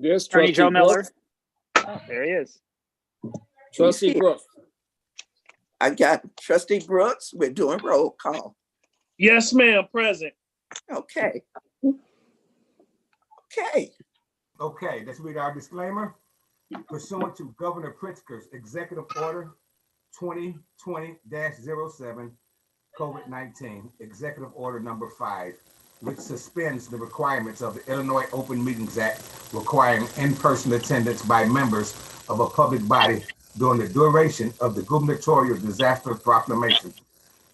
Yes, Attorney Trustee Joe Miller. Brooks. Oh, there he is. Trustee Brooks. I got Trustee Brooks. We're doing roll call. Yes, ma'am, present. Okay. Okay. Okay, let's read our disclaimer. Pursuant to Governor Pritzker's Executive Order 2020-07, COVID-19, Executive Order number 5, which suspends the requirements of the Illinois Open Meetings Act requiring in-person attendance by members of a public body during the duration of the gubernatorial disaster proclamation.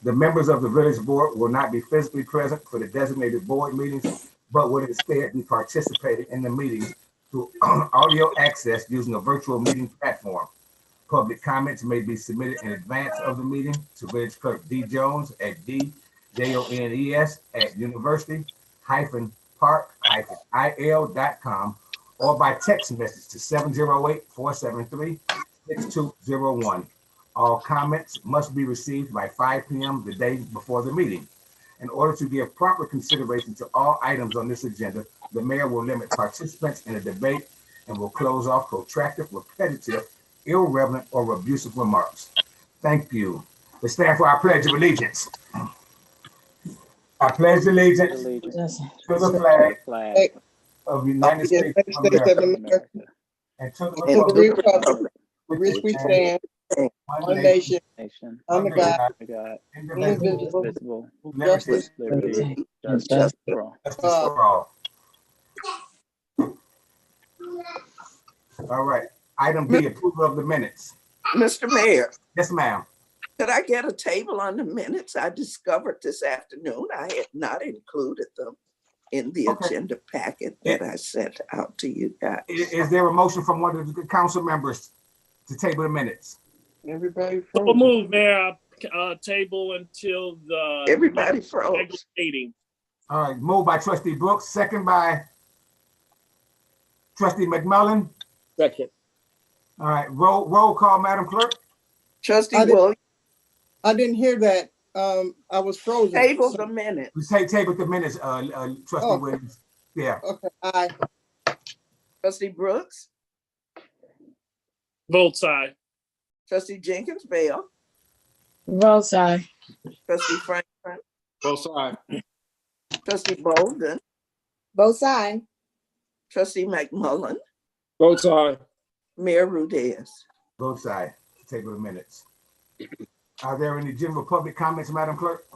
The members of the village board will not be physically present for the designated board meetings, but will instead be participating in the meetings through audio access using a virtual meeting platform. Public comments may be submitted in advance of the meeting to Village Clerk D. Jones at djones@university-park-il.com or by text message to 708-473-6201. All comments must be received by 5 p.m. the day before the meeting. In order to give proper consideration to all items on this agenda, the mayor will limit participants in the debate and will close off protracted, repetitive, irrelevant, or abusive remarks. Thank you. Let's stand for our Pledge of Allegiance. I pledge allegiance to the flag of the United States of America and to the republic which we stand, one nation, under God, indivisible, justice, liberty, justice for all. Justice for all. All right. Item B, approval of the minutes. Mr. Mayor, Yes, ma'am. could I get a table on the minutes? I discovered this afternoon I had not included them in the Okay. agenda packet that I sent out to you guys. Is there a motion from one of the council members to table the minutes? everybody So frozen. move, Mayor. Table until the Everybody next froze. regular meeting. All right, moved by Trustee Brooks, second by Trustee McMullen. Second. All right, roll call, Madam Clerk. Trustee I did- Williams, I didn't hear that. I was frozen. table the minutes. We say table the minutes, Trustee Oh. Williams. Yeah, Okay, aye. Trustee Brooks, Vote aye. Trustee Jenkins Bell, Both sides. Trustee Franklin, Both sides. Trustee Bolden, Both sides. Trustee McMullen, Both sides. Mayor Rudez. both sides, table the minutes. Are there any general public comments, Madam Clerk?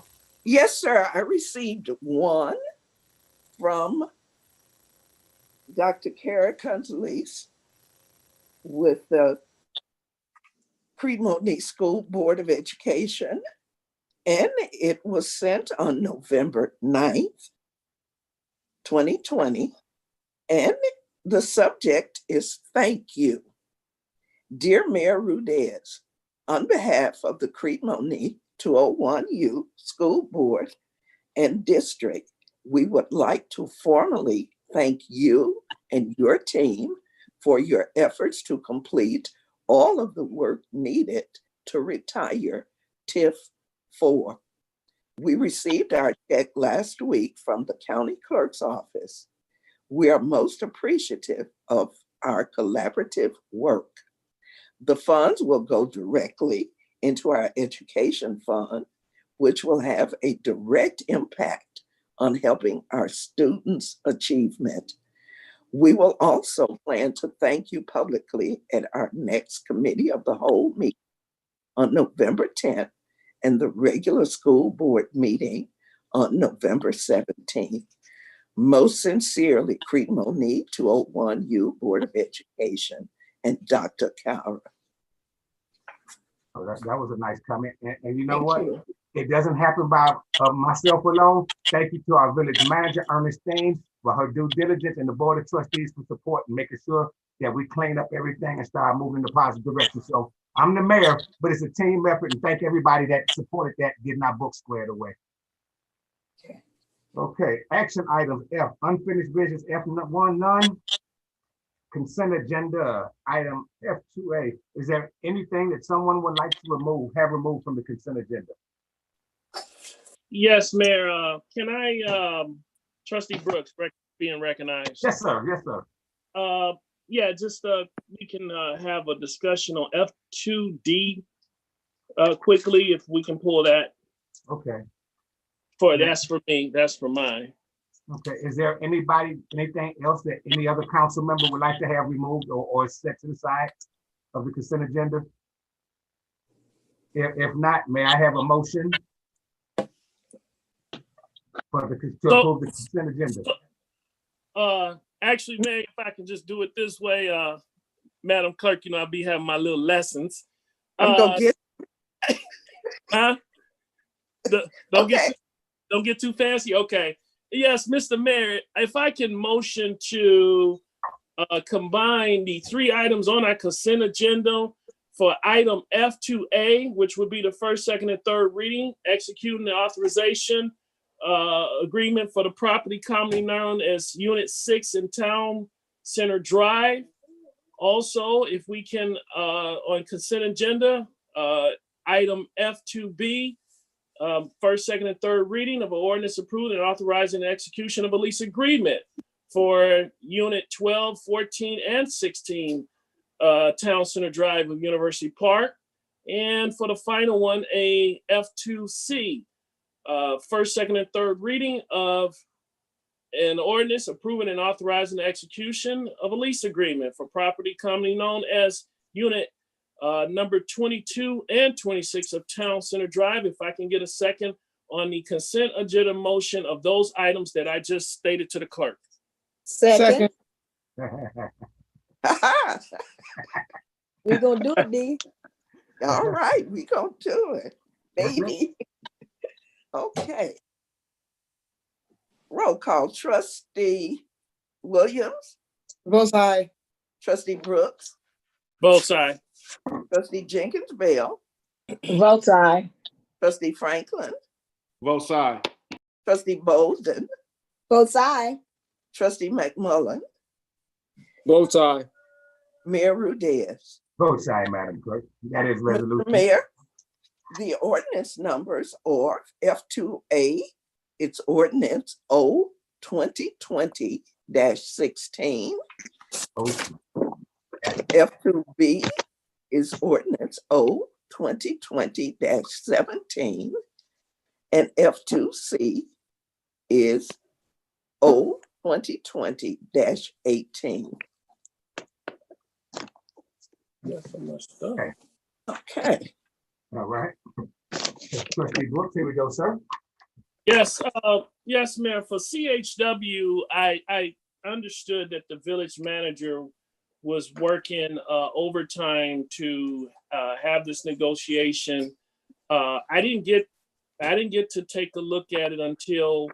Yes, sir. I received one from Dr. Kara Kunzlis with the Crete-Monee School Board of Education, and it was sent on November 9th, 2020, and the subject is thank you. Dear Mayor Rudez, on behalf of the Crete-Monee 201U School Board and District, we would like to formally thank you and your team for your efforts to complete all of the work needed to retire TIF 4. We received our check last week from the county clerk's office. We are most appreciative of our collaborative work. The funds will go directly into our education fund, which will have a direct impact on helping our students' achievement. We will also plan to thank you publicly at our next committee of the whole meeting on November 10th and the regular school board meeting on November 17th. Most sincerely, Crete-Monee 201U Board of Education and Dr. Cowra. Oh, that was a nice comment. And you know Thank what? you. It doesn't happen by myself alone. Thank you to our village manager, Ernestine, for her due diligence, and the board of trustees for support and making sure that we clean up everything and start moving in the positive direction. So I'm the mayor, but it's a team effort, and thank everybody that supported that, getting our book squared away. Okay, action items F, unfinished business F1 none. Consent agenda item F2A. Is there anything that someone would like to have removed from the consent agenda? Yes, Mayor. Can I, Trustee Brooks, being recognized? Yes, sir. Yes, sir. Yeah, just we can have a discussion on F2D quickly if we can pull that. Okay. That's for me. That's for mine. Okay. Is there anything else that any other council member would like to have removed or set to the side of the consent agenda? If not, may I have a motion to approve the consent agenda? Actually, Mayor, if I can just do it this way, Madam Clerk, I'll be having my little lessons. I'm gonna get. Huh? Don't get too fancy. Okay. Yes, Mr. Mayor, if I can motion to combine the 3 items on our consent agenda for item F2A, which would be the first, second, and third reading, executing the authorization agreement for the property commonly known as Unit 6 in Town Center Drive. Also, if we can, on consent agenda, item F2B, first, second, and third reading of an ordinance approved and authorizing the execution of a lease agreement for Unit 12, 14, and 16 Town Center Drive of University Park. And for the final one, a F2C, first, second, and third reading of an ordinance approving and authorizing the execution of a lease agreement for property commonly known as Unit number 22 and 26 of Town Center Drive. If I can get a second on the consent agenda motion of those items that I just stated to the clerk. Second. We gonna do it, D. All right, we gonna do it, baby. Okay. Roll call. Trustee Williams, Both sides. Trustee Brooks, Both sides. Trustee Jenkins Bell, Both sides. Trustee Franklin, Both sides. Trustee Bolden, Both sides. Trustee McMullen, Both sides. Mayor Rudez. Both sides, Madam Clerk. That is Mr. resolution. Mayor, the ordinance numbers are F2A, it's ordinance O-2020-16. F2B is ordinance O-2020-17. And F2C is O-2020-18. Okay. All right. Trustee Brooks, here we go, sir. Yes, yes, Mayor. For CHW, I understood that the village manager was working overtime to have this negotiation. I didn't get to take a look at it until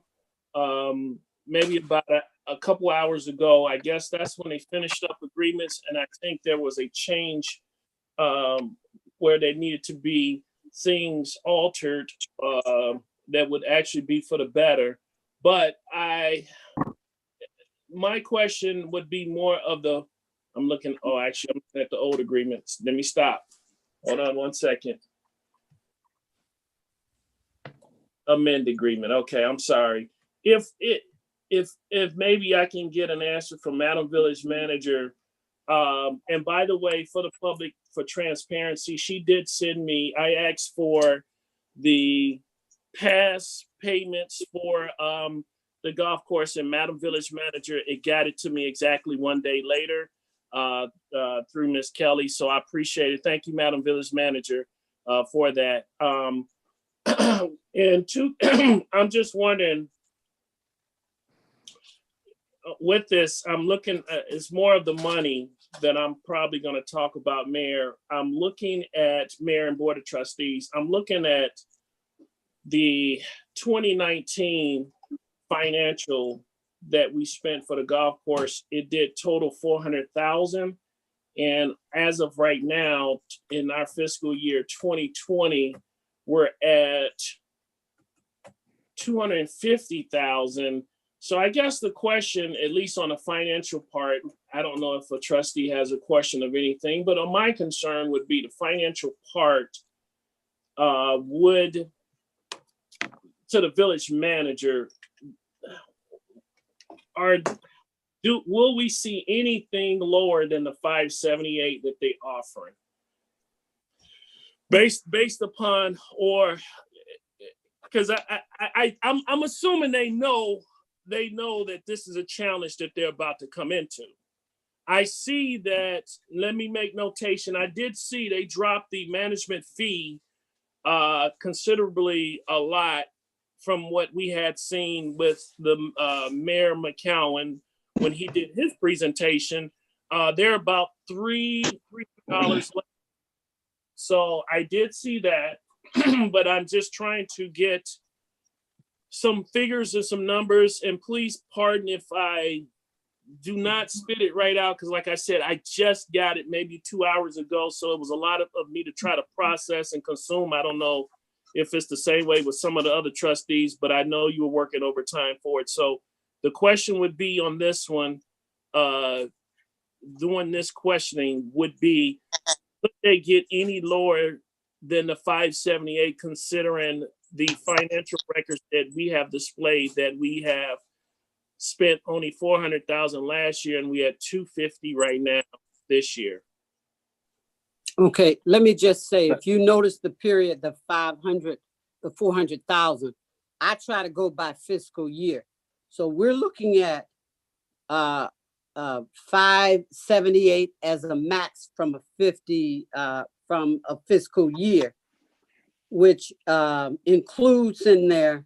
maybe about a couple hours ago. I guess that's when they finished up agreements, and I think there was a change where there needed to be things altered that would actually be for the better. But my question would be more of the, I'm looking at the old agreements. Let me stop. Hold on one second. Amend agreement. Okay, I'm sorry. If maybe I can get an answer from Madam Village Manager. And by the way, for the public, for transparency, she did send me, I asked for the past payments for the golf course, and Madam Village Manager, it got it to me exactly 1 day later through Miss Kelly. So I appreciate it. Thank you, Madam Village Manager, for that. And two, I'm just wondering, with this, I'm looking, it's more of the money that I'm probably going to talk about, Mayor. I'm looking at Mayor and Board of Trustees. I'm looking at the 2019 financial that we spent for the golf course. It did total $400,000. And as of right now, in our fiscal year 2020, we're at $250,000. So I guess the question, at least on the financial part, I don't know if a trustee has a question of anything, but on my concern would be the financial part would, to the village manager, will we see anything lower than the 578 that they're offering? Based upon, or because I'm assuming they know that this is a challenge that they're about to come into. I see that, let me make notation. I did see they dropped the management fee considerably a lot from what we had seen with the Mayor McCowan when he did his presentation. They're about $3 less. So I did see that, but I'm just trying to get some figures and some numbers, and please pardon if I do not spit it right out, because like I said, I just got it maybe 2 hours ago, so it was a lot of me to try to process and consume. I don't know if it's the same way with some of the other trustees, but I know you were working overtime for it. So the question would be on this one, doing this questioning would be, could they get any lower than the 578, considering the financial records that we have displayed, that we have spent only $400,000 last year and we had $250 right now this year? Okay, let me just say, if you notice the period, the 500, the 400,000, I try to go by fiscal year. So we're looking at 578 as a max from a 50 from a fiscal year, which includes in there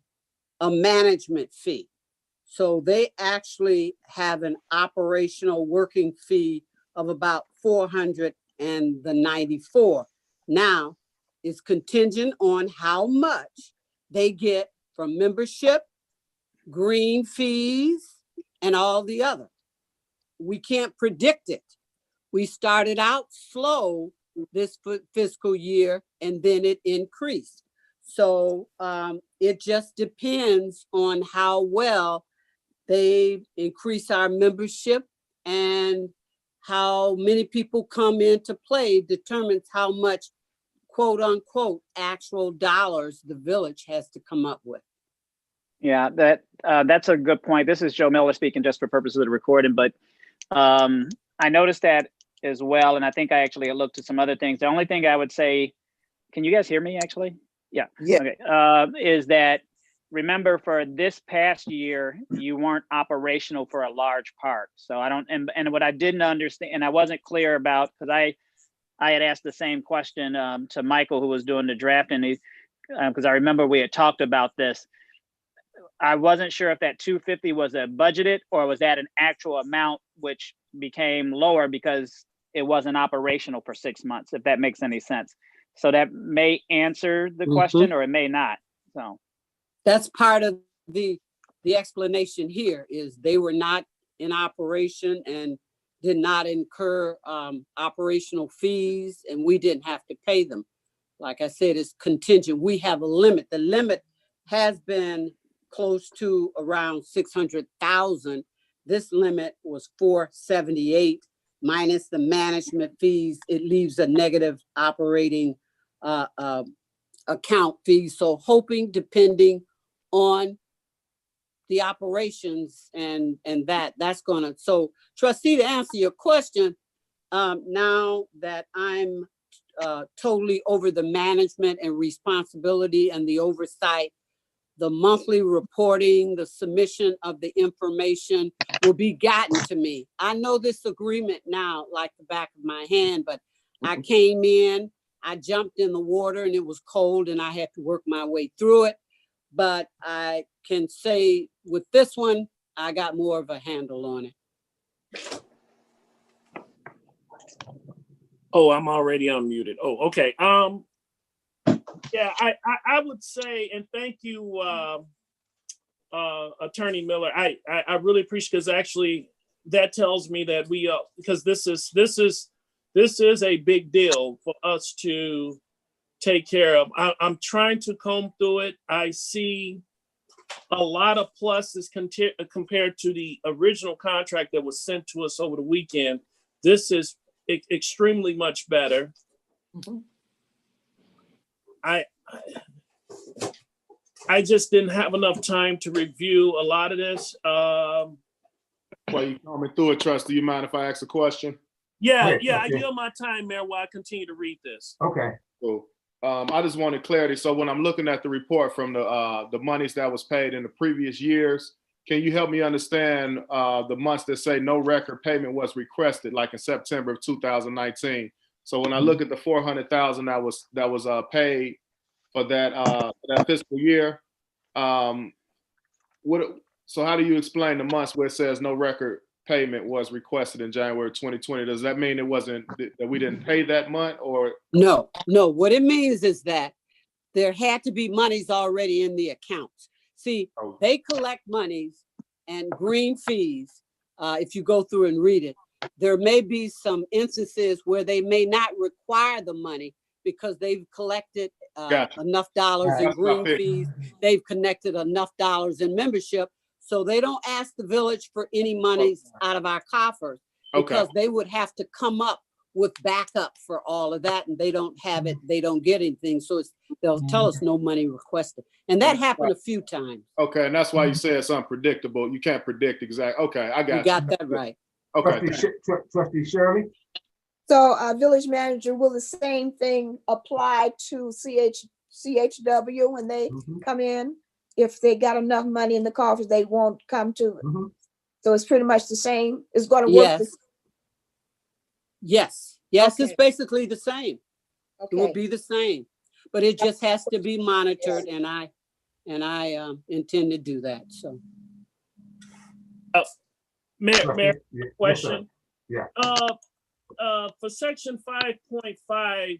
a management fee. So they actually have an operational working fee of about 494. Now, it's contingent on how much they get from membership, green fees, and all the other. We can't predict it. We started out slow this fiscal year, and then it increased. So it just depends on how well they increase our membership, and how many people come into play determines how much, quote unquote, actual dollars the village has to come up with. Yeah, that's a good point. This is Joe Miller speaking, just for purposes of the recording, but I noticed that as well, and I think I actually looked at some other things. The only thing I would say, can you guys hear me actually? Yeah. Okay. Is that, remember, for this past year, you weren't operational for a large part. So I don't, and what I didn't understand, and I wasn't clear about, because I had asked the same question to Michael, who was doing the drafting, because I remember we had talked about this. I wasn't sure if that 250 was a budgeted, or was that an actual amount, which became lower because it wasn't operational for 6 months, if that makes any sense. So that may answer the question, or it may not. So that's part of the explanation here, is they were not in operation and did not incur operational fees, and we didn't have to pay them. Like I said, it's contingent. We have a limit. The limit has been close to around 600,000. This limit was 478 minus the management fees. It leaves a negative operating account fee. So hoping, depending on the operations and that's gonna, so trustee, to answer your question, now that I'm totally over the management and responsibility and the oversight, the monthly reporting, the submission of the information will be gotten to me. I know this agreement now like the back of my hand, but I came in, I jumped in the water and it was cold and I had to work my way through it. But I can say with this one, I got more of a handle on it. Oh, I'm already unmuted. Oh, okay. Yeah, I would say, and thank you, Attorney Miller. I really appreciate, because actually that tells me that we because this is a big deal for us to take care of. I'm trying to comb through it. I see a lot of pluses compared to the original contract that was sent to us over the weekend. This is extremely much better. I just didn't have enough time to review a lot of this. While you coming through it, Trustee, you mind if I ask a question? Yeah, Yeah, I okay. yield my time, Mayor, while I continue to read this. Okay. Cool. I just wanted clarity. So when I'm looking at the report from the monies that was paid in the previous years, can you help me understand the months that say no record payment was requested, like in September of 2019? So when I look at the 400,000 that was paid for that fiscal year, so how do you explain the months where it says no record payment was requested in January 2020? Does that mean it wasn't that we didn't pay that month, or? No. What it means is that there had to be monies already in the accounts. See, they collect monies and green fees. If you go through and read it, there may be some instances where they may not require the money because they've collected enough dollars in green fees. They've connected enough dollars in membership. So they don't ask the village for any monies out of our coffers because they would have to come up with backup for all of that, and they don't have it. They don't get anything. So they'll tell us no money requested. And that happened a few times. Okay, and that's why you say it's unpredictable. You can't predict exactly. Okay, I got you got that right. Okay. Trustee Shirley? So, village manager, will the same thing apply to CHW when they come in? If they got enough money in the coffers, they won't come to it. So it's pretty much the same. It's going to work. Yes, it's basically the same. Okay. It will be the same, but it just has to be monitored, and I intend to do that. So, Mayor, question. Yeah. For section 5.5,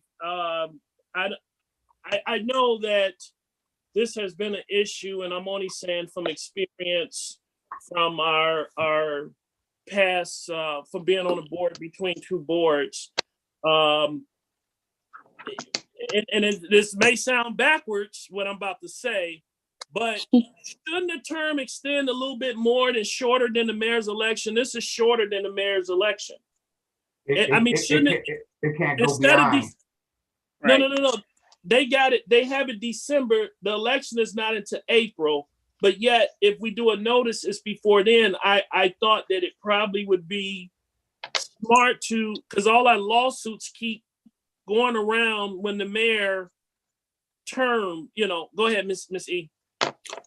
I know that this has been an issue, and I'm only saying from experience from our past from being on a board between two boards. This may sound backwards, what I'm about to say, but shouldn't the term extend a little bit more than shorter than the mayor's election? This is shorter than the mayor's election. Shouldn't it can't go instead beyond. No. They got it. They have it December. The election is not until April. But yet, if we do a notice, it's before then. I thought that it probably would be smart to, because all our lawsuits keep going around when the mayor term, go ahead, Miss E.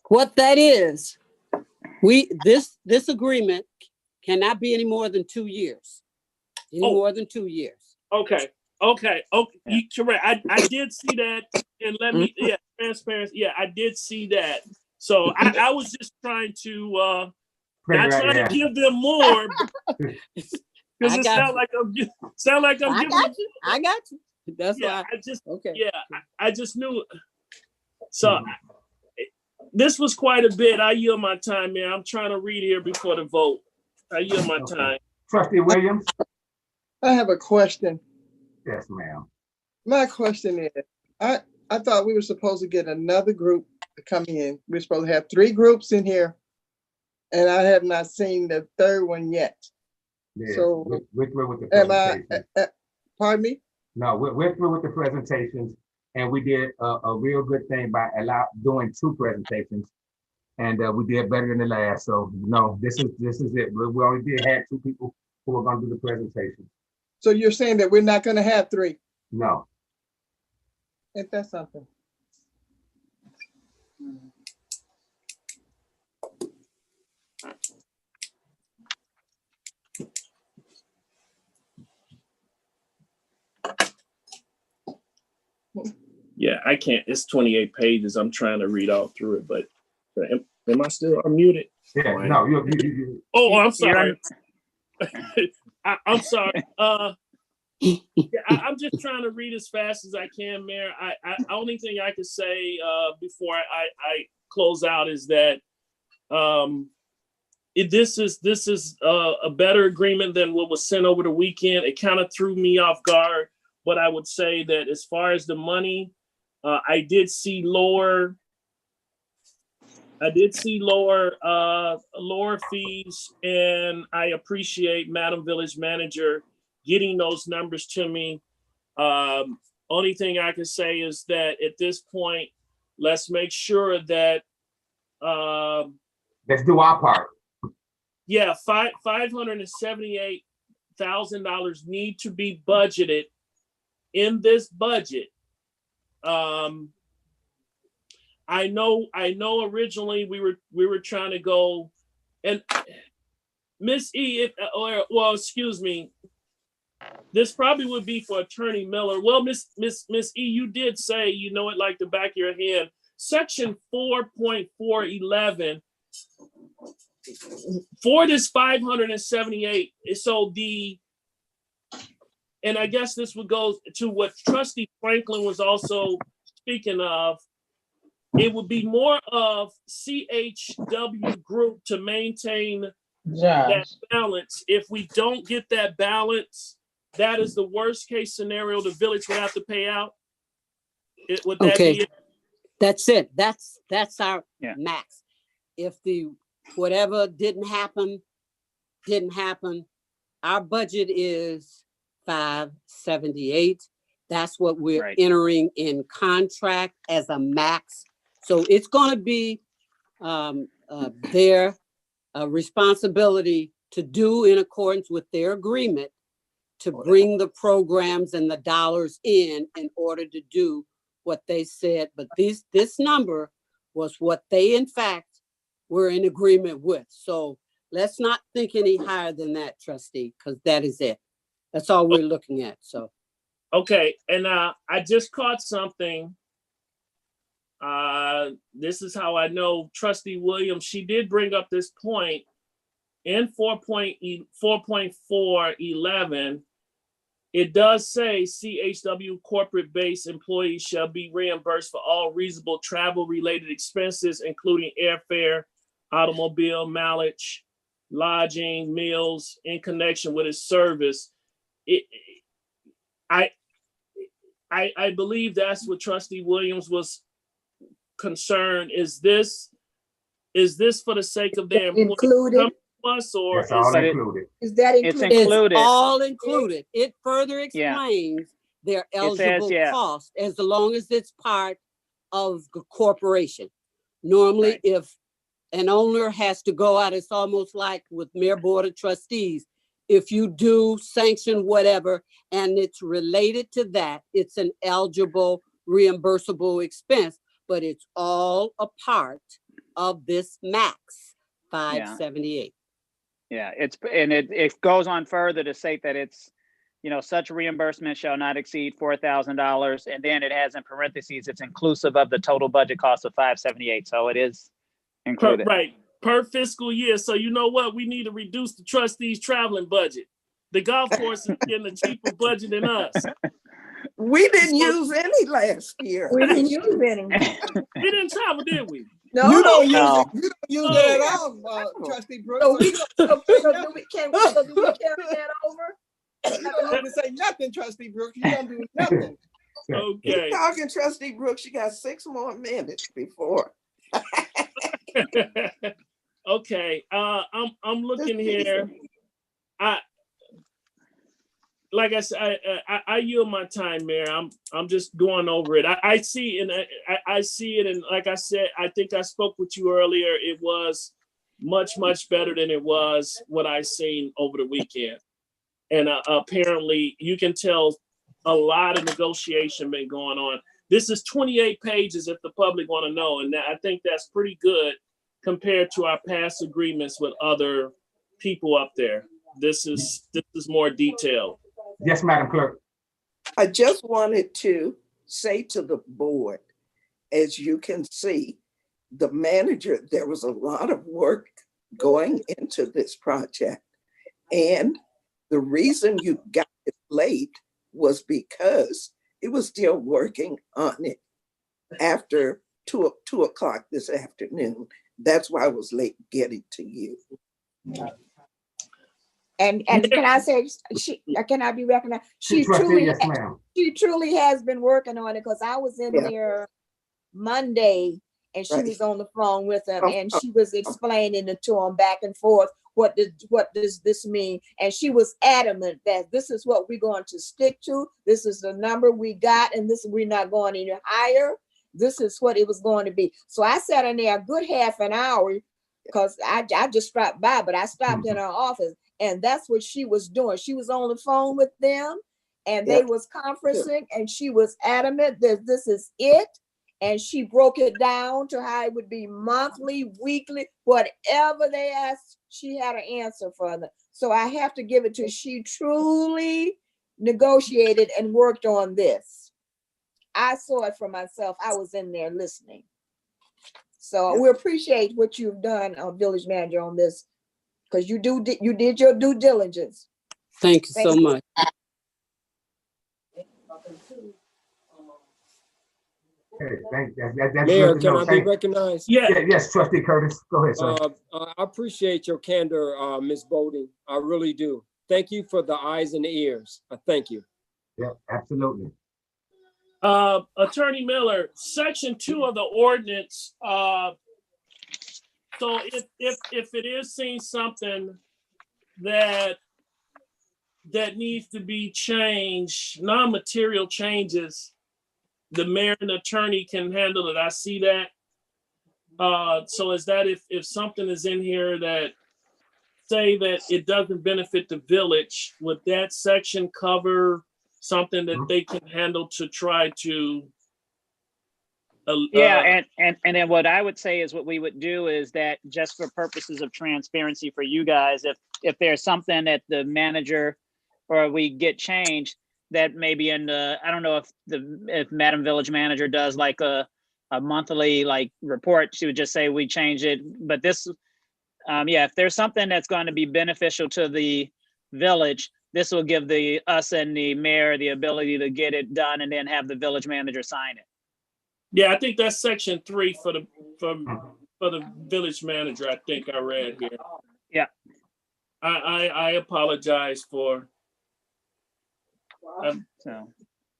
What that is, this agreement cannot be any more than 2 years. More than 2 years. Okay. Correct. I did see that, and transparency. Yeah, I did see that. So I was just trying to not trying to give them more because it sounds like I'm giving. I got you. That's why. I just knew. So this was quite a bit. I yield my time, man. I'm trying to read here before the vote. I yield my time. Trustee Williams? I have a question. Yes, ma'am. My question is, I thought we were supposed to get another group to come in. We're supposed to have 3 groups in here, and I have not seen the third one yet. Yeah, so we're through with the presentation. Pardon me? No, we're through with the presentations, and we did a real good thing by doing 2 presentations, and we did better than the last. So no, this is it. We already had 2 people who were going to do the presentation. So you're saying that we're not going to have 3? No. Ain't that something? Yeah, I can't. It's 28 pages. I'm trying to read all through it, but am I still unmuted? Yeah, no, you. Oh, I'm sorry. I'm sorry. I'm just trying to read as fast as I can, Mayor. Only thing I can say before I close out is that this is a better agreement than what was sent over the weekend. It kind of threw me off guard, but I would say that as far as the money, I did see lower fees, and I appreciate Madam Village Manager getting those numbers to me. Only thing I can say is that at this point, let's make sure that let's do our part. Yeah, $578,000 need to be budgeted in this budget. I know originally we were trying to go, and Miss E, excuse me, this probably would be for Attorney Miller. Well, Miss E, you did say, you know it like the back of your hand, section 4.411 for this 578. So and I guess this would go to what Trustee Franklin was also speaking of. It would be more of CHW group to maintain that balance. If we don't get that balance, that is the worst case scenario the village would have to pay out. Would that be it? That's it. That's our max. If the whatever didn't happen, our budget is 578. That's what we're entering in contract as a max. So it's going to be their responsibility to do in accordance with their agreement to bring the programs and the dollars in order to do what they said. But this number was what they, in fact, were in agreement with. So let's not think any higher than that, Trustee, because that is it. That's all we're looking at. So. Okay, and I just caught something. This is how I know Trustee Williams. She did bring up this point in 4.411. It does say CHW corporate-based employees shall be reimbursed for all reasonable travel-related expenses, including airfare, automobile mileage, lodging, meals in connection with its service. I believe that's what Trustee Williams was concerned. Is this for the sake of their included? Us, or is all included? Is that included? It's included. It's all included. It further explains their eligible cost as long as it's part of the corporation. Normally, if an owner has to go out, it's almost like with Mayor Board of Trustees. If you do sanction whatever and it's related to that, it's an eligible reimbursable expense, but it's all a part of this max 578. Yeah, it goes on further to say that it's, such reimbursement shall not exceed $4,000, and then it has in parentheses it's inclusive of the total budget cost of 578. So it is included. Per fiscal year. So you know what? We need to reduce the trustees' traveling budget. The golf course is getting a cheaper budget than us. We didn't use any last year. We didn't use any. We didn't travel, did we? No, you don't use no. it. You don't use it at all, Trustee Brooks. So do we carry that over? You don't have to say nothing, Trustee Brooks. You don't do nothing. Okay. Keep talking, Trustee Brooks. You got 6 more minutes before. Okay. I'm looking here. Like I said, I yield my time, Mayor. I'm just going over it. I see it, and like I said, I think I spoke with you earlier. It was much better than it was what I seen over the weekend. And apparently, you can tell a lot of negotiation been going on. This is 28 pages if the public want to know, and I think that's pretty good compared to our past agreements with other people up there. This is more detailed. Yes, Madam Clerk. I just wanted to say to the board, as you can see, the manager, there was a lot of work going into this project. And the reason you got it late was because it was still working on it after 2 o'clock this afternoon. That's why I was late getting to you. And can I say, can I be recognized? She truly has been working on it, because I was in there Monday and she was on the phone with him and she was explaining it to him back and forth. What does this mean? And she was adamant that this is what we're going to stick to. This is the number we got, and we're not going any higher. This is what it was going to be. So I sat in there a good half an hour because I just stopped by, but I stopped in her office, and that's what she was doing. She was on the phone with them, and they was conferencing, and she was adamant that this is it. And she broke it down to how it would be monthly, weekly, whatever they asked, she had an answer for them. So I have to give it to her. She truly negotiated and worked on this. I saw it for myself. I was in there listening. So we appreciate what you've done, Village Manager, on this, because you did your due diligence. Thank you so much. Hey, that's Mayor, good to can know. I be recognized? Yes, Trustee Curtis. Go ahead, sir. I appreciate your candor, Ms. Bowden. I really do. Thank you for the eyes and the ears. Thank you. Yeah, absolutely. Attorney Miller, section 2 of the ordinance. So if it is seen something that needs to be changed, non-material changes, the mayor and attorney can handle it. I see that. So is that if something is in here that say that it doesn't benefit the village, would that section cover something that they can handle to try to? Yeah, and then what I would say is what we would do is that just for purposes of transparency for you guys, if there's something that the manager or we get changed, that maybe in the, I don't know if Madam Village Manager does like a monthly like report, she would just say we changed it. But this, yeah, if there's something that's going to be beneficial to the village, this will give us and the mayor the ability to get it done and then have the village manager sign it. Yeah, I think that's section 3 for the village manager. I think I read here. Yeah. I apologize for. So.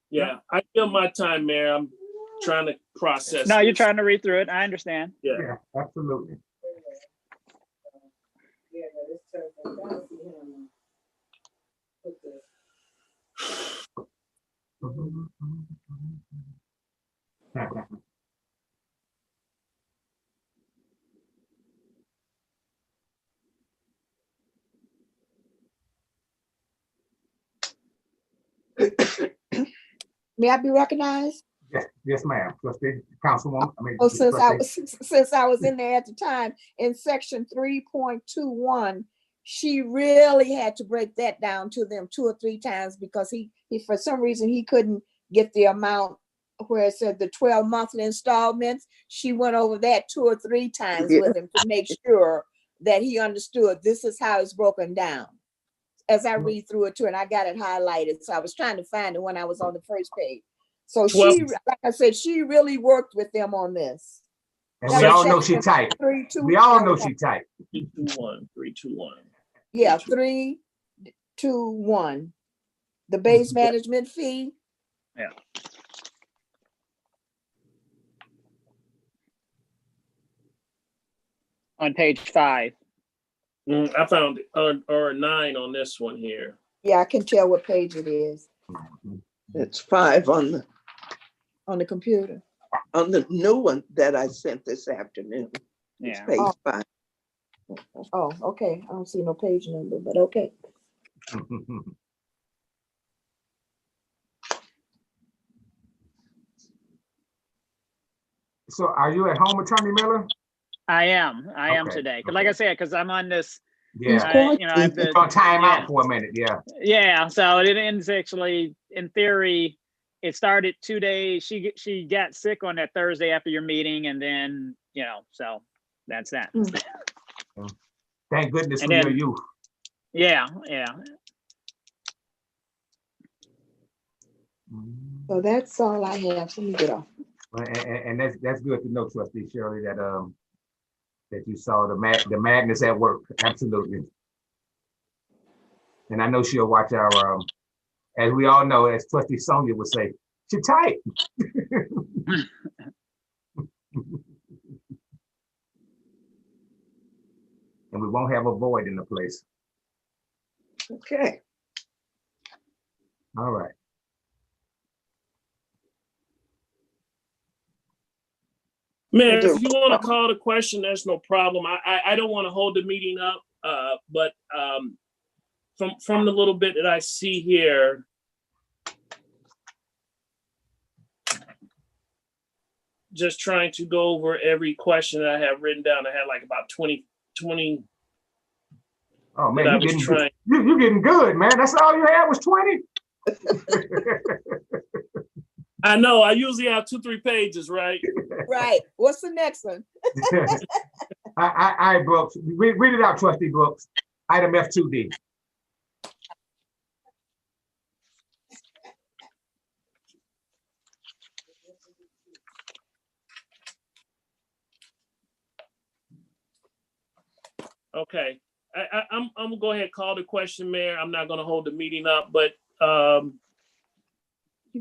Yeah, I feel my time, Mayor. I'm trying to process. No, you're trying to read through it. I understand. Yeah, absolutely. May I be recognized? Yes, ma'am. Trustee, Councilwoman. Since I was in there at the time, in section 3.21, she really had to break that down to them 2 or 3 times because he for some reason he couldn't get the amount where it said the 12 monthly installments. She went over that 2 or 3 times with him to make sure that he understood this is how it's broken down. As I read through it too, and I got it highlighted. So I was trying to find it when I was on the first page. So she, like I said, she really worked with them on this. And we all know she tight. We all know she tight. 321, 321. Yeah, 321. The base management fee. Yeah. On page 5. I found or 9 on this one here. Yeah, I can tell what page it is. It's 5 on the computer. On the new one that I sent this afternoon. It's Yeah. page 5. Oh, okay. I don't see no page number, but okay. So are you at home, Attorney Miller? I am Okay, today. Cause like I said, cause I'm on this, Yeah. I have It's the, gonna time out for a minute, yeah. yeah. So it ends actually, in theory, it started 2 days. She got sick on that Thursday after your meeting, and then, so that's that. Thank goodness And for then- your youth. Yeah. So that's all I have. Let me get off. And that's good to know, Trustee Shirley, that you saw the madness at work. Absolutely. And I know she'll watch our, as we all know, as Trustee Sonia would say, she tight. And we won't have a void in the place. Okay. All right. Mayor, if you want to call the question, that's no problem. I don't want to hold the meeting up, but from the little bit that I see here, just trying to go over every question that I have written down. I had like about 20. Oh man, you're getting good, man. That's all you had was 20. I know. I usually have 2-3 pages, right? Right. What's the next one? I Brooks. Read it out, Trustee Brooks. Item F2D. Okay. I'm gonna go ahead and call the question, Mayor. I'm not gonna hold the meeting up, but You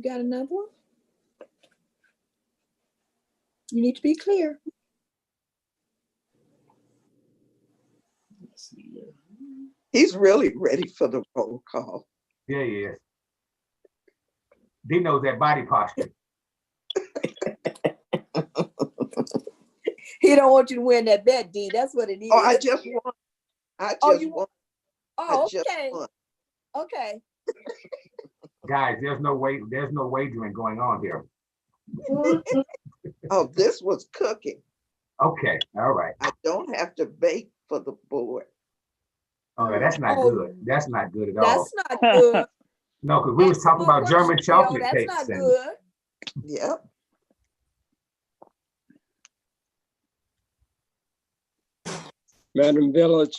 got another one? You need to be clear. let's see here. He's really ready for the roll call. Yeah, he is. D knows that body posture. He don't want you to win that bet, D. That's what it is. Oh, I just won. Won. Oh, I just okay. won. Okay. Guys, there's no wagering going on here. Oh, this was cooking. Okay, all right. I don't have to bake for the board. Okay, that's not good. That's not good at all. That's not good. No, because we was talking about German chocolate That's cakes. not good. Yep. Madam Village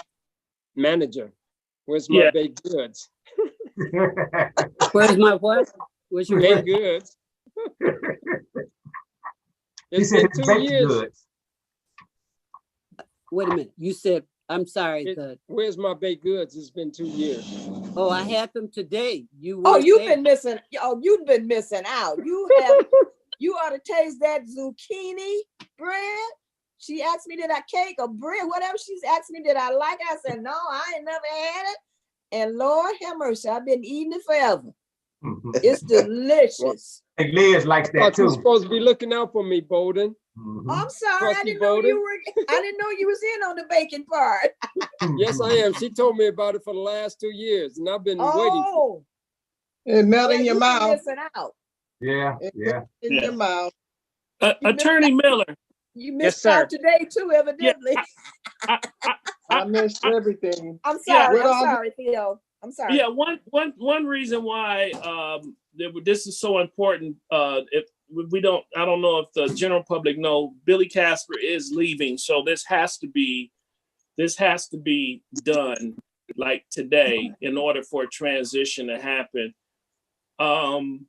Manager, where's my baked goods? Where's my what? Where's your Baked goods? It's been 2 years. Goods. Wait a minute. You said, I'm sorry. Where's my baked goods? It's been 2 years. Oh, I had them today. You've been missing. Oh, you've been missing out. You have. You ought to taste that zucchini bread. She asked me, did I cake or bread? Whatever she's asked me, did I like it? I said, no, I ain't never had it. And Lord have mercy, I've been eating it forever. It's delicious. And Liz likes that too. You're supposed to be looking out for me, Bowden. Oh, I'm sorry, I didn't know you was in on the baking part. Yes, I am. She told me about it for the last 2 years, and I've been waiting. It melt in your mouth. Missing out. Yeah. In your mouth. Attorney Miller. You missed out today too, evidently. I missed everything. I'm sorry. I'm sorry, Theo. I'm sorry. Yeah, one reason why this is so important. If we don't, I don't know if the general public know, Billy Casper is leaving, so this has to be done like today in order for a transition to happen. And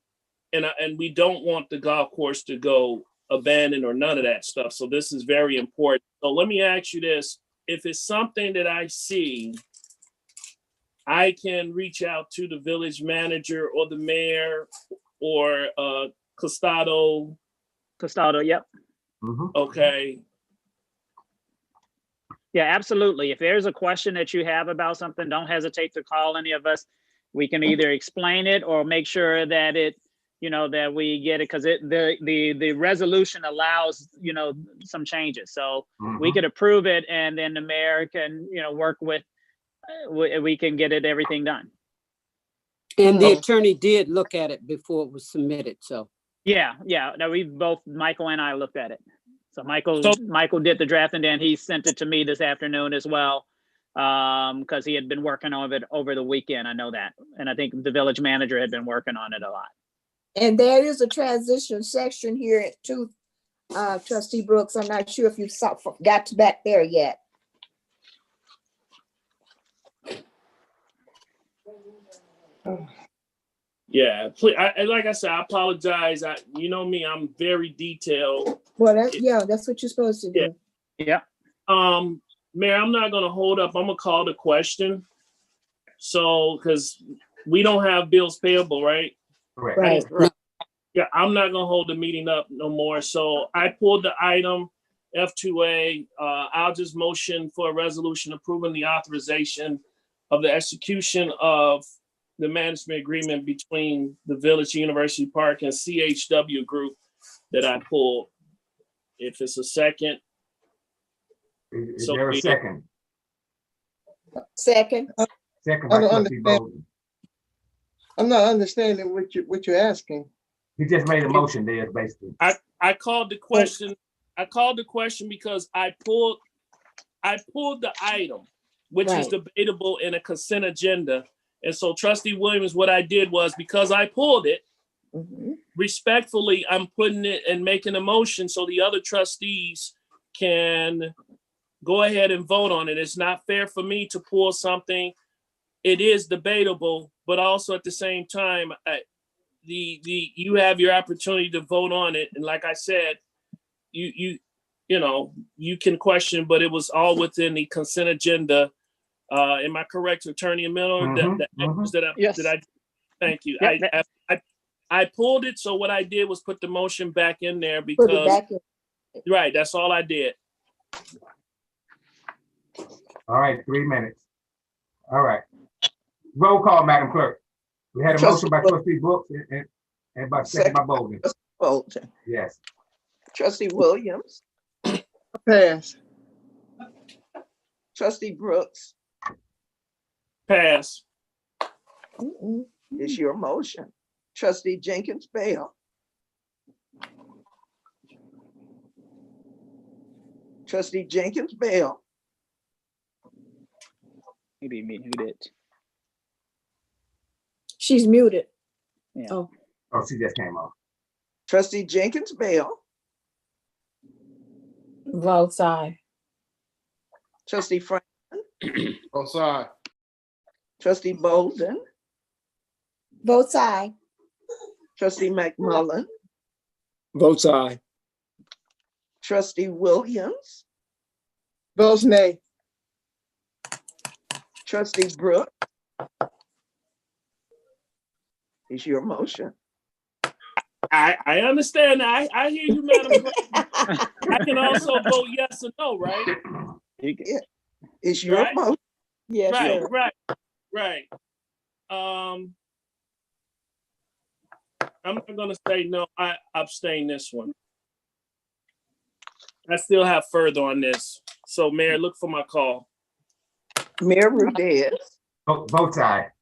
we don't want the golf course to go abandoned or none of that stuff. So this is very important. So let me ask you this: if it's something that I see, I can reach out to the village manager or the mayor or Costado. Yep. Okay. Yeah, absolutely. If there's a question that you have about something, don't hesitate to call any of us. We can either explain it or make sure that that we get it, because the resolution allows, some changes. So we could approve it, and then the mayor can, work with, we can get everything done. And the attorney did look at it before it was submitted, so. Yeah. No, Michael and I looked at it. So Michael did the draft, and then he sent it to me this afternoon as well, because he had been working on it over the weekend. I know that. And I think the village manager had been working on it a lot. And there is a transition section here too, Trustee Brooks. I'm not sure if you got back there yet. Yeah, please, like I said, I apologize. You know me, I'm very detailed. Well, that's what you're supposed to do. Yeah. Mayor, I'm not gonna hold up. I'm gonna call the question. So, because we don't have bills payable, right? Right. Yeah, I'm not gonna hold the meeting up no more. So I pulled the item F2A. I'll just motion for a resolution approving the authorization of the execution of the management agreement between the Village University Park and CHW Group that I pulled. If it's a second, Is So there a be it. second? Second, Second I by don't trustee understand. Bowden. I'm not understanding what you're asking. He just made a motion there, basically. I called the question. I called the question because I pulled the item, which is Right. debatable in a consent agenda. And so, Trustee Williams, what I did was, because I pulled it, Mhm. respectfully, I'm putting it and making a motion so the other trustees can go ahead and vote on it. It's not fair for me to pull something. It is debatable, but also at the same time, you have your opportunity to vote on it. And like I said, you can question, but it was all within the consent agenda. Am I correct, Attorney Miller? Yes. Thank you. Yeah, I pulled it, so what I did was put the motion back in there Put it because, back in. right, that's all I did. All right, 3 minutes. All right. Roll call, Madam Clerk. We had a motion by trustee Brooks and by second by Bowden. Bolton. Yes. Trustee Williams, Pass. trustee Brooks, Pass. Mm-mm. is your motion. Trustee Jenkins Bale. Trustee Jenkins Bale, maybe muted. She's muted. Yeah. Oh, Oh, she just came off. trustee Jenkins Bale, votes aye. trustee Frank, Both sides. trustee Bolden, Votes aye. trustee McMullen, Votes aye. trustee Williams, Votes nay. trustee Brooks. Is your motion. I understand. I hear you, Madam Clerk. I can also vote yes or no, right? Is your Right. motion. Yes, Right, sir. right. I'm not gonna say no. I abstain this one. I still have further on this. So, Mayor, look for my call. Mayor Rudez. Votes aye.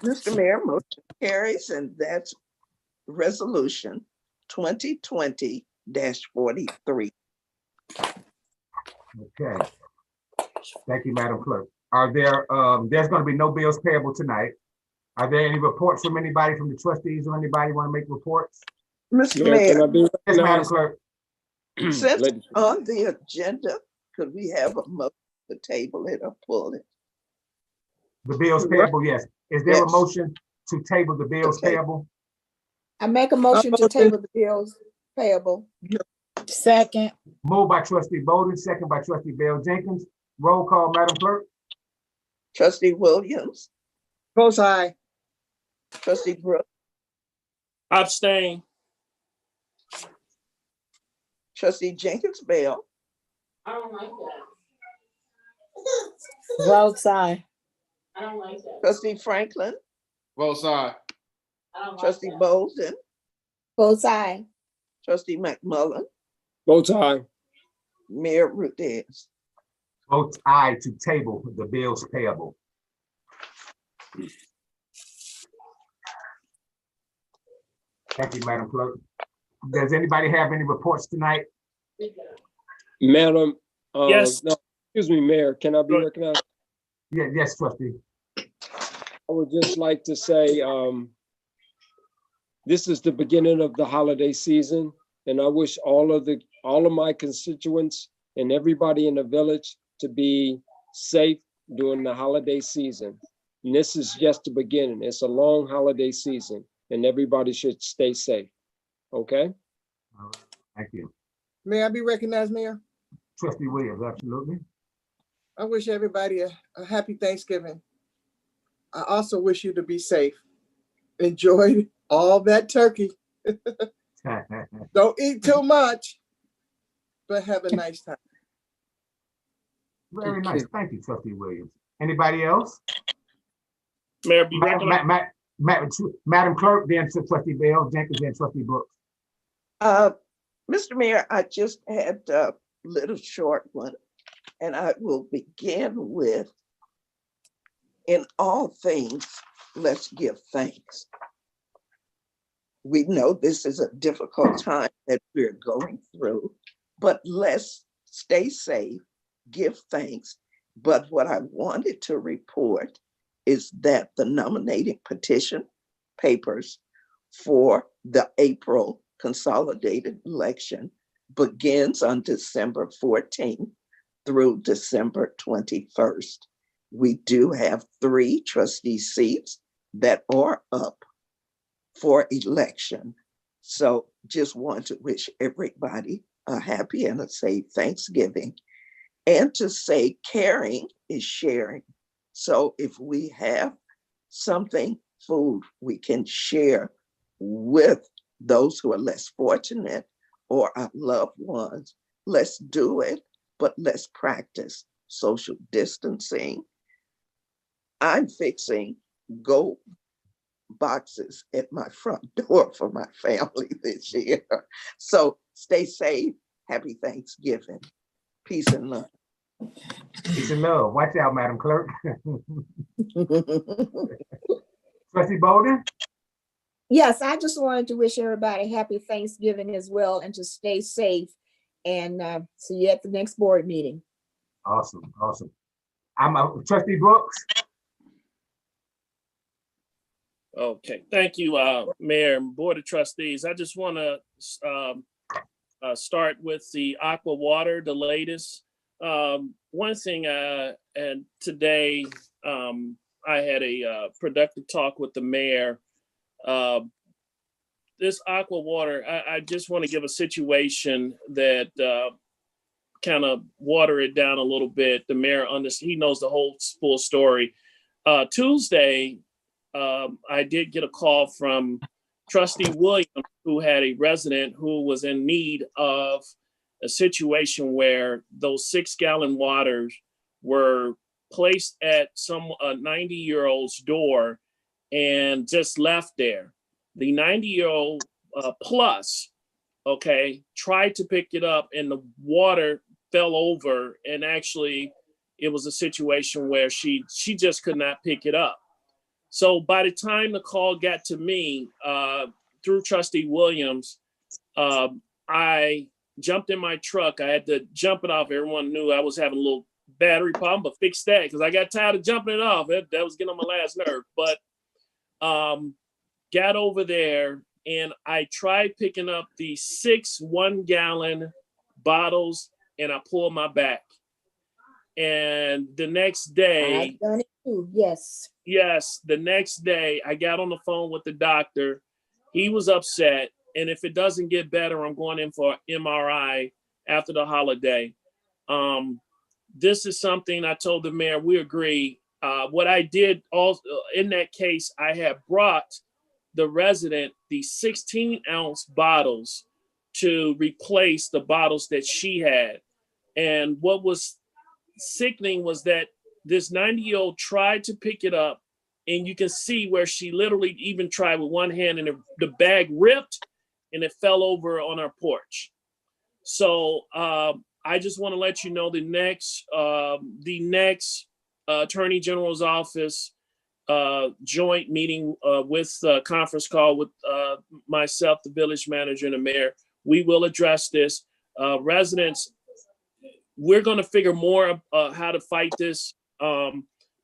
Mr. Mayor, motion carries, and that's resolution 2020-43. Okay. Thank you, Madam Clerk. Are there, there's gonna be no bills payable tonight. Are there any reports from anybody from the trustees or anybody want to make reports? Mr. Mayor, can I Mayor, be Yes, Madam recognized? Clerk. since Ladies- on the agenda, could we have a motion to table it or pull it? The bills payable, yes. Is there a Yes. motion to table the bills Okay. payable? I make a motion to table the bills payable. Second. Moved by trustee Bowden, second by trustee Bell Jenkins. Roll call, Madam Clerk. Trustee Williams, Votes aye. trustee Brooks, Abstain. trustee Jenkins Bale, I don't like that. Votes aye. I don't like that. trustee Franklin, Both sides. I don't like trustee that. Bolden, Votes aye. trustee McMullen, Votes aye. Mayor Rudez. Votes aye to table the bills payable. Thank you, Madam Clerk. Does anybody have any reports tonight? Madam, Yes. no, excuse me, Mayor, can I be Go- recognized? Yes, trustee. I would just like to say, this is the beginning of the holiday season, and I wish all of my constituents and everybody in the village to be safe during the holiday season. And this is just the beginning. It's a long holiday season, and everybody should stay safe. Okay? Thank you. May I be recognized, Mayor? Trustee Williams, absolutely. I wish everybody a happy Thanksgiving. I also wish you to be safe. Enjoy all that turkey. Don't eat too much, but have a nice time. Very nice. Thank you, trustee Williams. Anybody else? Mayor, be recognized. Madam Clerk, then to trustee Bell Jenkins, then trustee Brooks. Mr. Mayor, I just had a little short one, and I will begin with, in all things, let's give thanks. We know this is a difficult time that we're going through, but let's stay safe, give thanks. But what I wanted to report is that the nominating petition papers for the April consolidated election begins on December 14th through December 21st. We do have 3 trustee seats that are up for election. So just want to wish everybody a happy and a safe Thanksgiving, and to say caring is sharing. So if we have something, food, we can share with those who are less fortunate or our loved ones. Let's do it, but let's practice social distancing. I'm fixing gold boxes at my front door for my family this year. So stay safe. Happy Thanksgiving. Peace and love. Peace and love. Watch out, Madam Clerk. Trustee Bolden? Yes, I just wanted to wish everybody happy Thanksgiving as well, and to stay safe, and see you at the next board meeting. Awesome, awesome. I'm Trustee Brooks. Okay, thank you, Mayor and Board of Trustees. I just want to start with the aqua water, the latest. One thing, and today I had a productive talk with the mayor. This aqua water, I just want to give a situation that kind of water it down a little bit. The mayor, he knows the whole full story. Tuesday, I did get a call from Trustee Williams, who had a resident who was in need of a situation where those 6-gallon waters were placed at some 90-year-old's door and just left there. The 90-year-old plus, okay, tried to pick it up and the water fell over, and actually it was a situation where she just could not pick it up. So by the time the call got to me through Trustee Williams, I jumped in my truck. I had to jump it off. Everyone knew I was having a little battery problem, but fixed that because I got tired of jumping it off. That was getting on my last nerve. But got over there and I tried picking up the 6 1-gallon bottles, and I pulled my back. And the next day, I've done it too, yes. Yes, the next day I got on the phone with the doctor. He was upset. And if it doesn't get better, I'm going in for MRI after the holiday. This is something I told the mayor, we agree. What I did also in that case, I had brought the resident the 16-ounce bottles to replace the bottles that she had. And what was sickening was that this 90-year-old tried to pick it up, and you can see where she literally even tried with one hand, and the bag ripped and it fell over on our porch. So I just want to let you know the next Attorney General's office joint meeting with conference call with myself, the village manager, and the mayor, we will address this. Residents, we're going to figure more how to fight this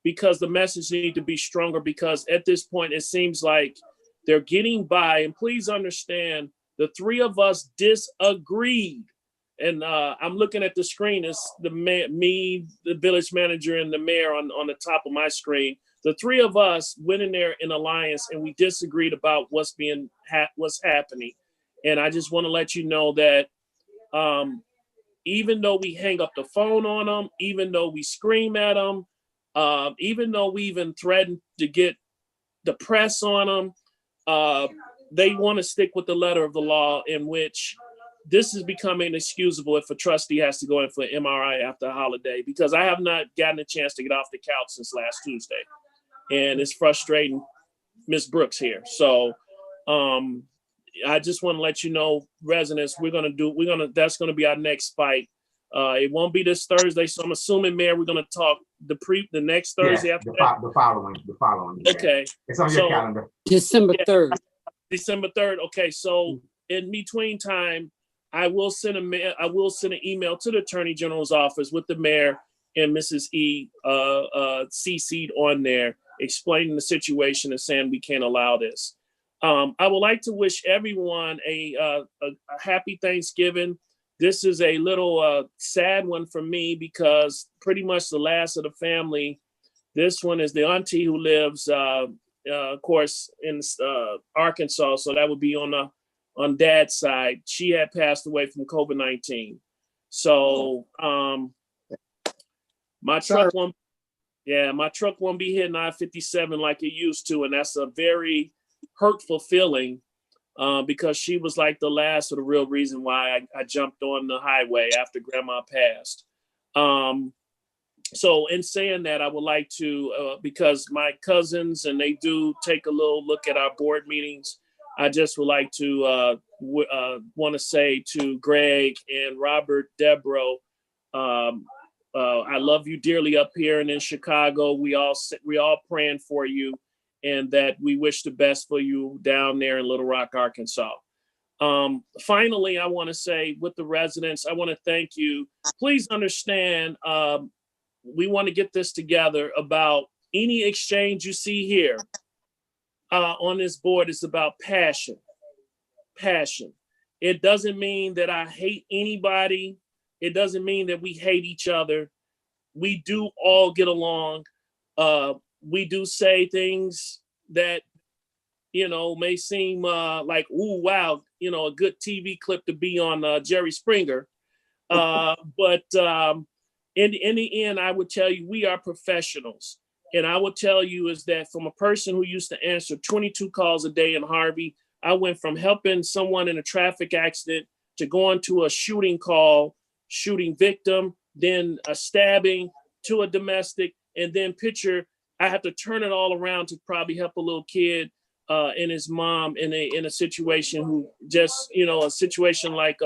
because the message needs to be stronger, because at this point, it seems like they're getting by. And please understand, the 3 of us disagreed. And I'm looking at the screen. It's me, the village manager, and the mayor on the top of my screen. The 3 of us went in there in alliance, and we disagreed about what's happening. And I just want to let you know that even though we hang up the phone on them, even though we scream at them, even though we even threaten to get the press on them, they want to stick with the letter of the law, in which this is becoming inexcusable if a trustee has to go in for an MRI after a holiday, because I have not gotten a chance to get off the couch since last Tuesday. And it's frustrating Ms. Brooks here. So I just want to let you know, residents, that's going to be our next fight. It won't be this Thursday, so I'm assuming, Mayor, we're going to talk the next Thursday after that. The following. Okay. It's on your calendar. December 3rd. December 3rd. Okay, so in between time, I will send an email to the Attorney General's office with the mayor and Mrs. E CC'd on there, explaining the situation and saying we can't allow this. I would like to wish everyone a happy Thanksgiving. This is a little sad one for me because pretty much the last of the family. This one is the auntie who lives, of course, in Arkansas. So that would be on Dad's side. She had passed away from COVID-19. So my truck won't be hitting I-57 like it used to, and that's a very hurtful feeling. Because she was like the last of the real reason why I jumped on the highway after Grandma passed. So in saying that, I would like to, because my cousins and they do take a little look at our board meetings, I just would like to want to say to Greg and Robert, Debro, I love you dearly up here and in Chicago. We all praying for you, and that we wish the best for you down there in Little Rock, Arkansas. Finally, I want to say with the residents, I want to thank you. Please understand, we want to get this together about any exchange you see here on this board is about passion. Passion. It doesn't mean that I hate anybody. It doesn't mean that we hate each other. We do all get along. We do say things that, may seem like, ooh, wow, a good TV clip to be on Jerry Springer. But in the end, I would tell you, we are professionals. And I will tell you is that from a person who used to answer 22 calls a day in Harvey, I went from helping someone in a traffic accident to going to a shooting call, shooting victim, then a stabbing to a domestic, and then picture I have to turn it all around to probably help a little kid and his mom in a situation who just, a situation like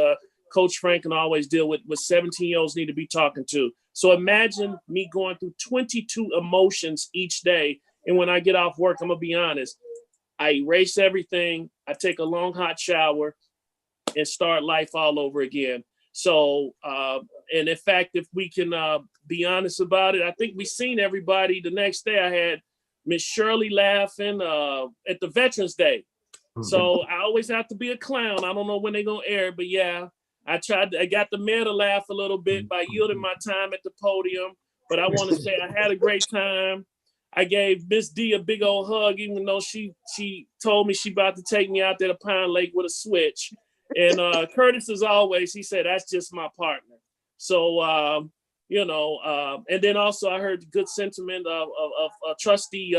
Coach Frank can always deal with 17-year-olds need to be talking to. So imagine me going through 22 emotions each day. And when I get off work, I'm going to be honest, I erase everything. I take a long hot shower and start life all over again. So, and in fact, if we can be honest about it, I think we seen everybody the next day. I had Miss Shirley laughing at the Veterans Day. So I always have to be a clown. I don't know when they're going to air, but yeah, I got the mayor to laugh a little bit by yielding my time at the podium. But I want to say I had a great time. I gave Miss D a big old hug, even though she told me she about to take me out there to Pine Lake with a switch. And Curtis, as always, he said, that's just my partner. So, and then also I heard good sentiment of Trustee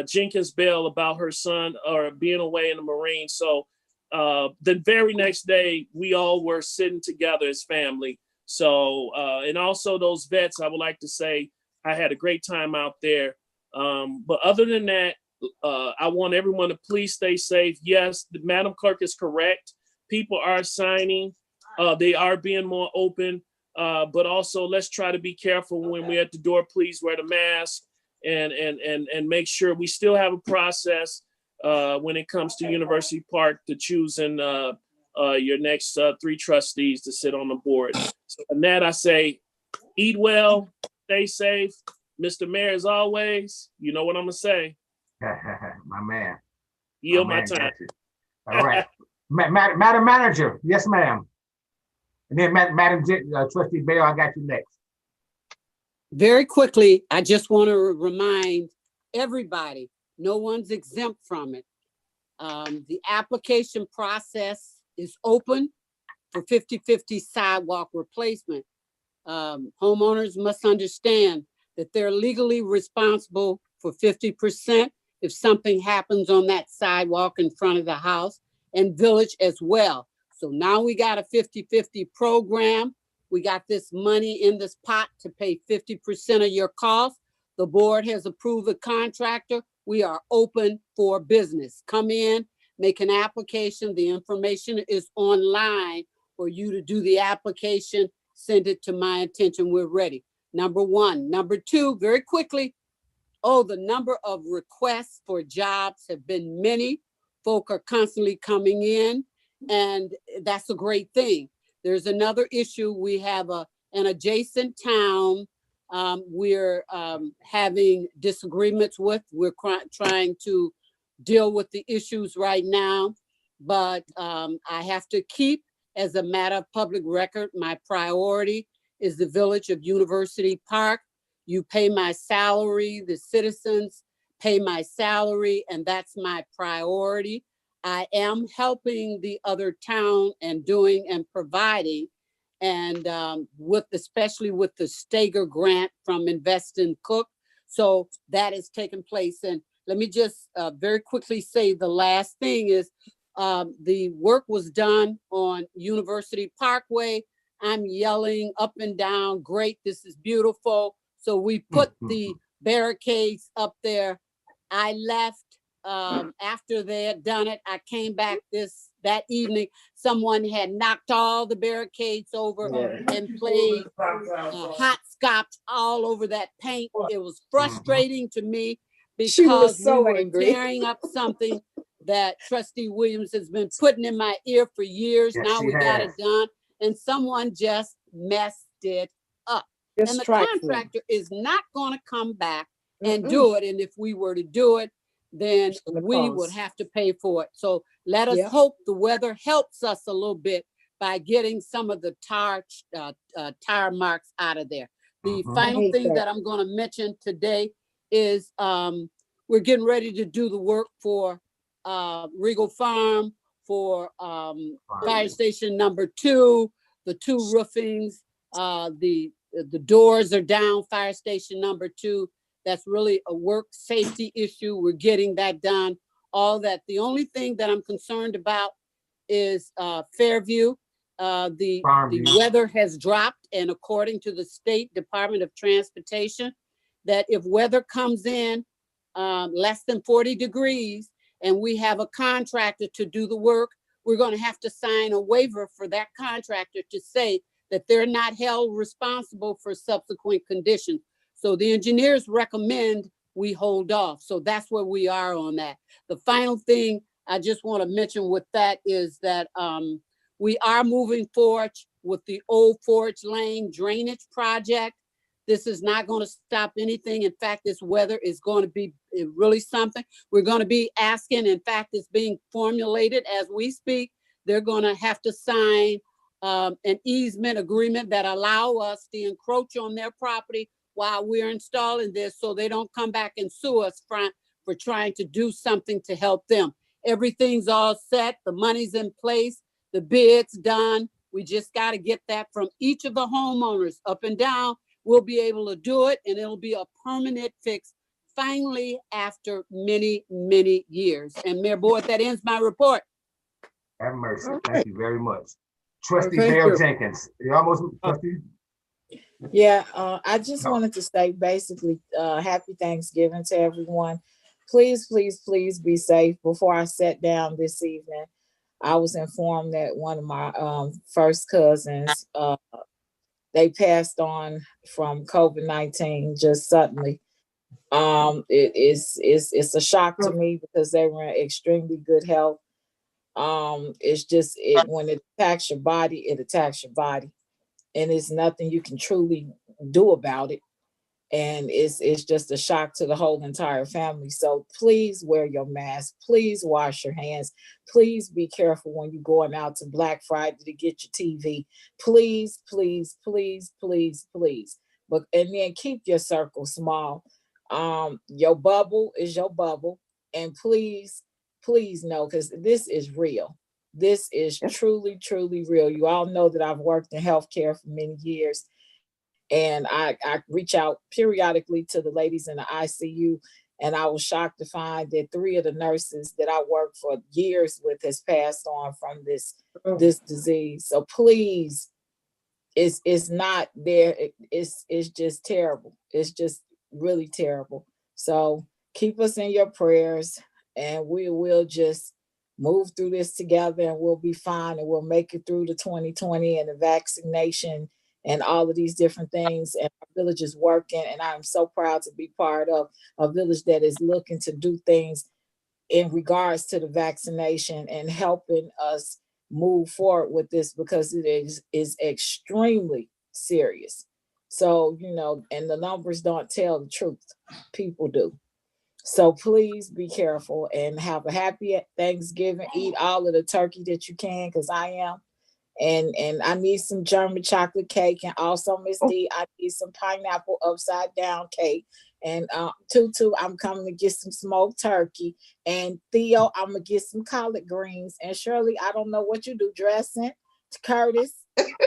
Jenkins Bell about her son or being away in the Marines. So the very next day, we all were sitting together as family. So, and also those vets, I would like to say, I had a great time out there. But other than that, I want everyone to please stay safe. Yes, the Madam Clerk is correct. People are signing. They are being more open. But also let's try to be careful when we're at the door. Please wear the mask and make sure we still have a process when it comes to University Park to choosing your next 3 trustees to sit on the board. So in that, I say, eat well, stay safe. Mr. Mayor, as always, you know what I'm going to say. My man. Yield my time. All right. Madam Manager. Yes, ma'am. And then Madam Trustee Bell, I got you next. Very quickly, I just want to remind everybody, no one's exempt from it. The application process is open for 50/50 sidewalk replacement. Homeowners must understand that they're legally responsible for 50% if something happens on that sidewalk in front of the house, and village as well. So now we got a 50/50 program. We got this money in this pot to pay 50% of your costs. The board has approved a contractor. We are open for business. Come in, make an application. The information is online for you to do the application. Send it to my attention. We're ready. Number one. Number two, very quickly. Oh, the number of requests for jobs have been many. Folk are constantly coming in, and that's a great thing. There's another issue. We have an adjacent town we're having disagreements with. We're trying to deal with the issues right now, but I have to keep, as a matter of public record, my priority is the village of University Park. You pay my salary, the citizens pay my salary, and that's my priority. I am helping the other town and doing and providing, and especially with the Stager grant from Invest in Cook. So that is taking place. And let me just very quickly say the last thing is the work was done on University Parkway. I'm yelling up and down, great, this is beautiful. So we put the barricades up there. I left after they had done it. I came back that evening. Someone had knocked all the barricades over and played hopscotch all over that paint. It was frustrating to me because we were tearing up something that Trustee Williams has been putting in my ear for years. Yes, now she we got has. it done, and someone just messed it up. And the contractor is not going to come back and do it. And if we were to do it, then we would have to pay for it. So let us hope the weather helps us a little bit by getting some of the tire marks out of there. The final thing that I'm going to mention today is we're getting ready to do the work for Regal Farm, for fire station number 2, the 2 roofings, the doors are down, fire station number 2. That's really a work safety issue. We're getting that done. All that. The only thing that I'm concerned about is Fairview. The weather has dropped, and according to the State Department of Transportation, that if weather comes in less than 40 degrees and we have a contractor to do the work, we're going to have to sign a waiver for that contractor to say that they're not held responsible for subsequent conditions. So the engineers recommend we hold off. So that's where we are on that. The final thing I just want to mention with that is that we are moving forward with the Old Forge Lane drainage project. This is not going to stop anything. In fact, this weather is going to be really something. We're going to be asking, in fact, it's being formulated as we speak. They're going to have to sign an easement agreement that allow us to encroach on their property while we're installing this, so they don't come back and sue us for trying to do something to help them. Everything's all set. The money's in place. The bid's done. We just got to get that from each of the homeowners up and down. We'll be able to do it, and it'll be a permanent fix finally after many, many years. And Mayor Board, that ends my report. Have mercy. Thank you very much. Trustee Dale Jenkins. You almost, Trustee? Yeah, I just wanted to say basically happy Thanksgiving to everyone. Please, please, please be safe. Before I sat down this evening, I was informed that one of my first cousins, they passed on from COVID-19 just suddenly. It's a shock to me because they were in extremely good health. It's just when it attacks your body, it attacks your body, and it's nothing you can truly do about it. And it's just a shock to the whole entire family. So please wear your mask. Please wash your hands. Please be careful when you're going out to Black Friday to get your TV. Please, please, please, please, please. And then keep your circle small. Your bubble is your bubble. And please, please know, because this is real. This is truly, truly real. You all know that I've worked in healthcare for many years. And I reach out periodically to the ladies in the ICU, and I was shocked to find that 3 of the nurses that I worked for years with has passed on from this disease. So please, it's not there. It's just terrible. It's just really terrible. So keep us in your prayers, and we will just move through this together, and we'll be fine, and we'll make it through the 2020 and the vaccination and all of these different things. And our village is working, and I'm so proud to be part of a village that is looking to do things in regards to the vaccination and helping us move forward with this, because it is extremely serious. So, you know, and the numbers don't tell the truth, people do. So please be careful and have a happy Thanksgiving. Eat all of the turkey that you can, because I am. And I need some German chocolate cake, and also Miss D, I need some pineapple upside down cake. And Tutu, I'm coming to get some smoked turkey. And Theo, I'm gonna get some collard greens. And Shirley, I don't know what you do, dressing. Curtis,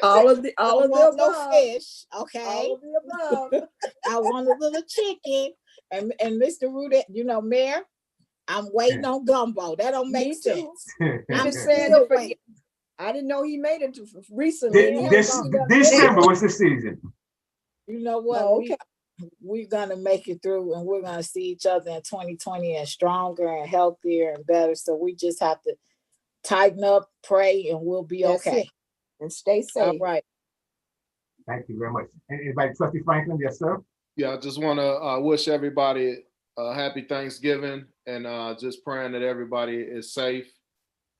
All of the no above. fish, okay? All of the above. I want a little chicken. And Mr. Rudy, you know, Mayor, I'm waiting on gumbo. That don't make Me too. sense. He I'm been saying still it for waiting. I didn't know he made it to recently. December was the season. You know what? Oh, okay. We're gonna make it through, and we're gonna see each other in 2020 and stronger and healthier and better. So we just have to tighten up, pray, and we'll be That's okay. it. And stay safe. All right. Thank you very much. Anybody, Trustee Franklin? Yes, sir. Yeah, I just want to wish everybody a happy Thanksgiving, and just praying that everybody is safe.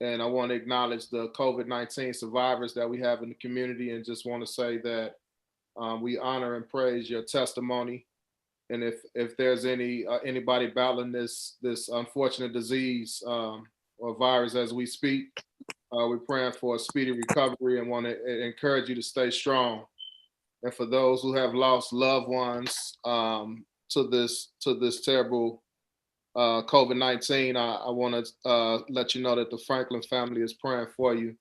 And I want to acknowledge the COVID-19 survivors that we have in the community, and just want to say that we honor and praise your testimony. And if there's anybody battling this unfortunate disease or virus as we speak, we're praying for a speedy recovery and want to encourage you to stay strong. And for those who have lost loved ones to this terrible COVID-19, I want to let you know that the Franklin family is praying for you,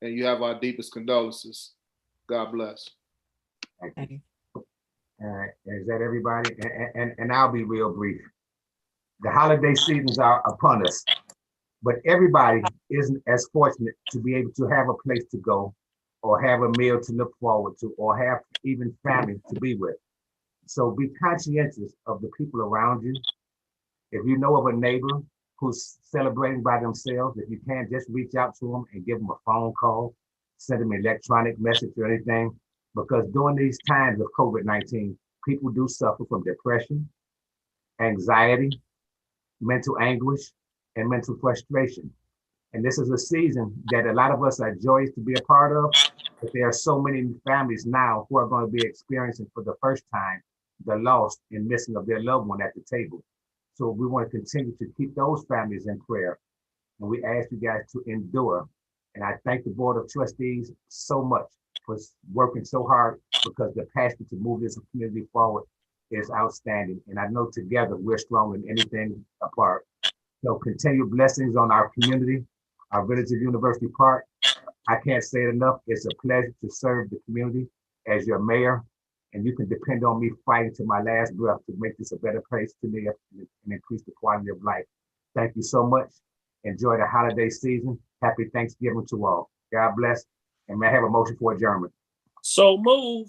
and you have our deepest condolences. God bless. Thank you. Is that everybody? And I'll be real brief. The holiday seasons are upon us, but everybody isn't as fortunate to be able to have a place to go, or have a meal to look forward to, or have even family to be with. So be conscientious of the people around you. If you know of a neighbor who's celebrating by themselves, if you can, just reach out to them and give them a phone call, send them an electronic message or anything, because during these times of COVID-19, people do suffer from depression, anxiety, mental anguish, and mental frustration. And this is a season that a lot of us are joyous to be a part of, but there are so many families now who are going to be experiencing for the first time the loss and missing of their loved one at the table. So we want to continue to keep those families in prayer. And we ask you guys to endure. And I thank the Board of Trustees so much for working so hard, because the passion to move this community forward is outstanding. And I know together we're stronger than anything apart. So continued blessings on our community, our village of University Park. I can't say it enough. It's a pleasure to serve the community as your mayor. And you can depend on me fighting to my last breath to make this a better place to live and increase the quality of life. Thank you so much. Enjoy the holiday season. Happy Thanksgiving to all. God bless. And may I have a motion for adjournment? So move.